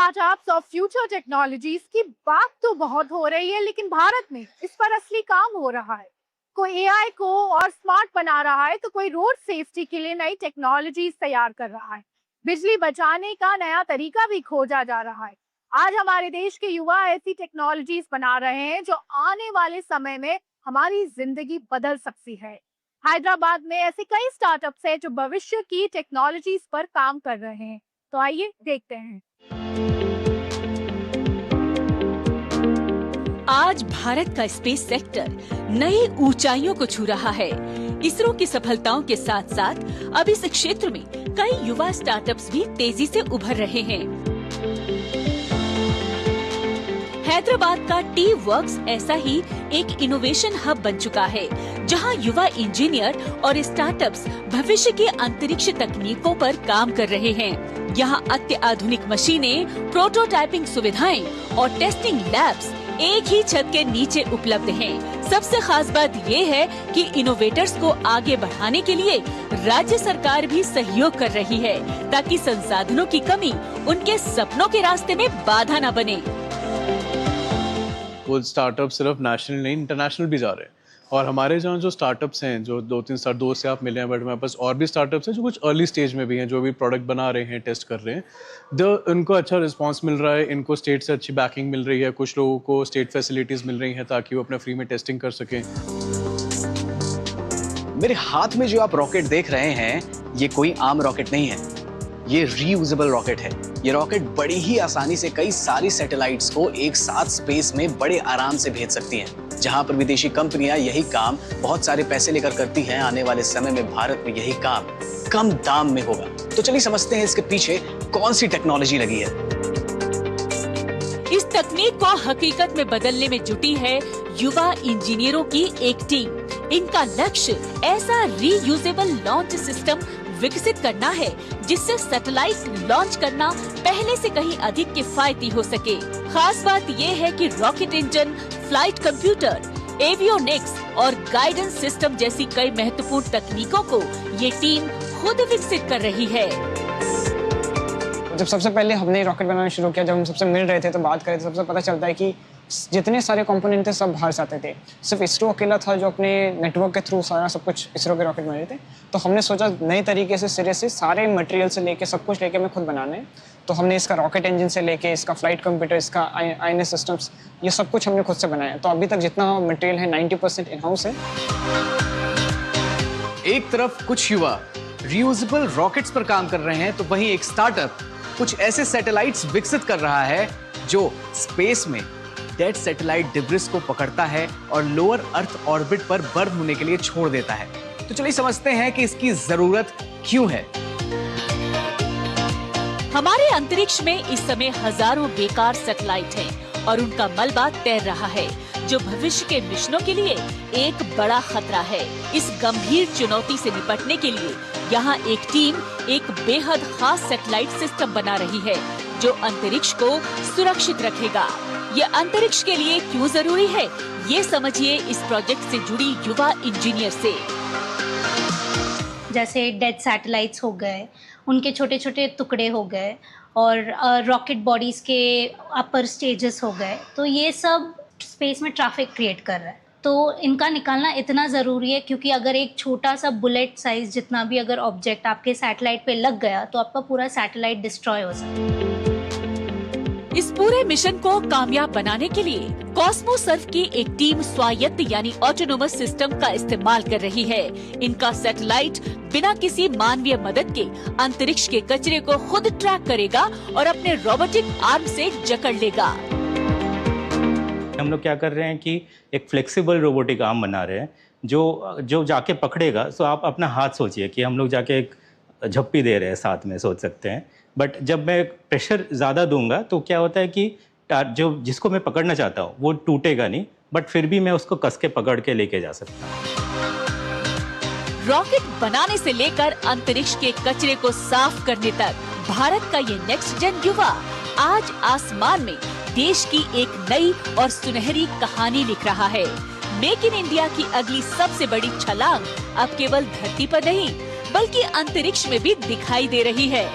Startups और future technologies की बात तो बहुत हो रही है, लेकिन भारत में इस पर असली काम हो रहा है। कोई एआई को और स्मार्ट बना रहा है, तो कोई रोड सेफ्टी के लिए नई टेक्नोलॉजीज तैयार कर रहा है। बिजली बचाने का नया तरीका भी खोजा जा रहा है। आज हमारे देश के युवा ऐसी टेक्नोलॉजीज बना रहे हैं जो आने वाले समय में हमारी जिंदगी बदल सकती है। हैदराबाद में ऐसे कई स्टार्टअप्स हैं जो भविष्य की टेक्नोलॉजीज पर काम कर रहे हैं। तो आइए देखते हैं। आज भारत का स्पेस सेक्टर नई ऊंचाइयों को छू रहा है। इसरो की सफलताओं के साथ साथ अब इस क्षेत्र में कई युवा स्टार्टअप्स भी तेजी से उभर रहे हैं। हैदराबाद का टी वर्क्स ऐसा ही एक इनोवेशन हब बन चुका है, जहां युवा इंजीनियर और स्टार्टअप्स भविष्य की अंतरिक्ष तकनीकों पर काम कर रहे हैं। यहां अत्याधुनिक मशीनें, प्रोटोटाइपिंग सुविधाएं और टेस्टिंग लैब्स एक ही छत के नीचे उपलब्ध हैं। सबसे खास बात ये है कि इनोवेटर्स को आगे बढ़ाने के लिए राज्य सरकार भी सहयोग कर रही है, ताकि संसाधनों की कमी उनके सपनों के रास्ते में बाधा न बने। वो स्टार्टअप सिर्फ नेशनल नहीं, इंटरनेशनल भी जा रहे हैं। और हमारे जहाँ जो स्टार्टअप्स हैं, जो 2-3 स्टार्ट 2 से आप मिले हैं, बट हमारे पास और भी स्टार्टअप्स हैं जो कुछ अर्ली स्टेज में भी हैं, जो भी प्रोडक्ट बना रहे हैं, टेस्ट कर रहे हैं। उनको अच्छा रिस्पांस मिल रहा है, इनको स्टेट से अच्छी बैकिंग मिल रही है, कुछ लोगों को स्टेट फैसिलिटीज़ मिल रही हैं ताकि वो अपने फ्री में टेस्टिंग कर सकें। मेरे हाथ में जो आप रॉकेट देख रहे हैं, ये कोई आम रॉकेट नहीं है, ये रीयूजेबल रॉकेट है। ये रॉकेट बड़ी ही आसानी से कई सारी सैटेलाइट्स को एक साथ स्पेस में बड़े आराम से भेज सकती हैं। जहां पर विदेशी कंपनियां यही काम बहुत सारे पैसे लेकर करती हैं, आने वाले समय में भारत में यही काम कम दाम में होगा। तो चलिए समझते हैं इसके पीछे कौन सी टेक्नोलॉजी लगी है। इस तकनीक को हकीकत में बदलने में जुटी है युवा इंजीनियरों की एक टीम। इनका लक्ष्य ऐसा रीयूजेबल लॉन्च सिस्टम विकसित करना है, जिससे सैटेलाइट लॉन्च करना पहले से कहीं अधिक किफायती हो सके। खास बात ये है कि rocket engine, flight computer, avionics और गाइडेंस सिस्टम जैसी कई महत्वपूर्ण तकनीकों को ये टीम खुद विकसित कर रही है। जब सबसे पहले हमने रॉकेट बनाना शुरू किया, जब हम सबसे मिल रहे थे तो बात कर रहे थे, सबसे पता चलता है कि जितने सारे कंपोनेंट थे सब बाहर से आते थे। सिर्फ इसरो अकेला था जो अपने नेटवर्क के थ्रू सारा सब कुछ इसरो के रॉकेट बना रहे थे। तो हमने सोचा नए तरीके से सिरे से सारे मटेरियल से लेके सब कुछ लेके हमें खुद बनाना है। तो हमने इसका रॉकेट इंजन से लेके इसका फ्लाइट कंप्यूटर, इसका आईएनएस सिस्टम्स, ये सब कुछ हमने खुद से बनाया। तो अभी तक जितना मटेरियल है 90% इन हाउस है। एक तरफ कुछ युवा रीयूजेबल रॉकेट्स पर काम कर रहे हैं, तो वहीं एक स्टार्टअप कुछ ऐसे सैटेलाइट्स विकसित कर रहा है जो स्पेस में डेड सैटेलाइट डिब्रिस को पकड़ता है और लोअर अर्थ ऑर्बिट पर बर्न होने के लिए छोड़ देता है। तो चलिए समझते हैं कि इसकी जरूरत क्यों है। हमारे अंतरिक्ष में इस समय हजारों बेकार सैटेलाइट हैं और उनका मलबा तैर रहा है, जो भविष्य के मिशनों के लिए एक बड़ा खतरा है। इस गंभीर चुनौती से निपटने के लिए यहाँ एक टीम एक बेहद खास सैटेलाइट सिस्टम बना रही है, जो अंतरिक्ष को सुरक्षित रखेगा। ये अंतरिक्ष के लिए क्यों जरूरी है, ये समझिए इस प्रोजेक्ट से जुड़ी युवा इंजीनियर से। जैसे डेड सैटेलाइट्स हो गए, उनके छोटे छोटे टुकड़े हो गए, और रॉकेट बॉडीज के अपर स्टेजेस हो गए, तो ये सब स्पेस में ट्रैफिक क्रिएट कर रहा है। तो इनका निकालना इतना ज़रूरी है, क्योंकि अगर एक छोटा सा बुलेट साइज जितना भी अगर ऑब्जेक्ट आपके सैटेलाइट पे लग गया, तो आपका पूरा सैटेलाइट डिस्ट्रॉय हो सकता है। इस पूरे मिशन को कामयाब बनाने के लिए कॉस्मोसर्व की एक टीम स्वायत्त यानी ऑटोनोमस सिस्टम का इस्तेमाल कर रही है। इनका सैटेलाइट बिना किसी मानवीय मदद के अंतरिक्ष के कचरे को खुद ट्रैक करेगा और अपने रोबोटिक आर्म से जकड़ लेगा। हम लोग क्या कर रहे हैं कि एक फ्लेक्सिबल रोबोटिक आर्म बना रहे हैं, जो जाके पकड़ेगा। सो आप अपना हाथ सोचिए कि हम लोग जाके एक झप्पी दे रहे हैं, साथ में सोच सकते हैं। बट जब मैं प्रेशर ज़्यादा दूंगा तो क्या होता है कि जो जिसको मैं पकड़ना चाहता हूँ वो टूटेगा नहीं, बट फिर भी मैं उसको कस के पकड़ के लेके जा सकता हूँ। रॉकेट बनाने से लेकर अंतरिक्ष के कचरे को साफ करने तक भारत का ये नेक्स्ट जेन युवा आज आसमान में देश की एक नई और सुनहरी कहानी लिख रहा है। मेक इन इंडिया की अगली सबसे बड़ी छलांग अब केवल धरती पर नहीं, बल्कि अंतरिक्ष में भी दिखाई दे रही है।